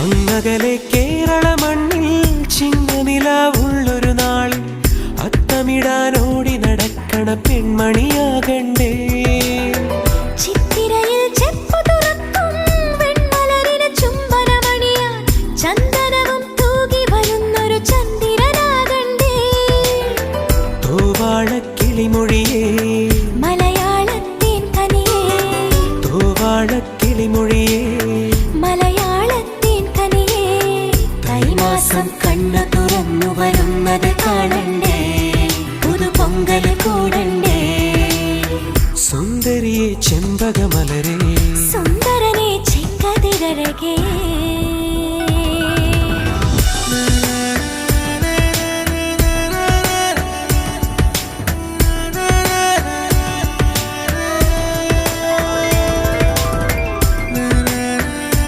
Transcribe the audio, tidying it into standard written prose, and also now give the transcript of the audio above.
അങ്ങകലെ കേരള മണ്ണിൽ ചിങ്ങനിലാവുള്ളൊരു നാളിൽ അത്തമിടാനോടി നടക്കണ പെൺമണിയാകണ്ടേ. ചിത്തിരയിൽ ചെപ്പു തുറക്കും വെൺമലരിന് ചുംബനമണിയാൻ ചന്ദനവും തൂകി വരുന്നൊരു ചന്ദ്രനാകണ്ടേ. തൂവാളക്കിളിമൊഴിയേ മലയാളത്തിൻ കനിയേ, തൂവാളക്കിളിമൊഴിയേ മലയാളത്തിൻ കനിയേ. തൈമാസം കണ്ണു തുറന്നു വരുന്നത് കാണണ്ടേ, പുതുപൊങ്കല് കൂടണ്ടേ. സുന്ദരിയെ ചെമ്പകമലരേ, സുന്ദരനെ ചെങ്കതിരഴകേ.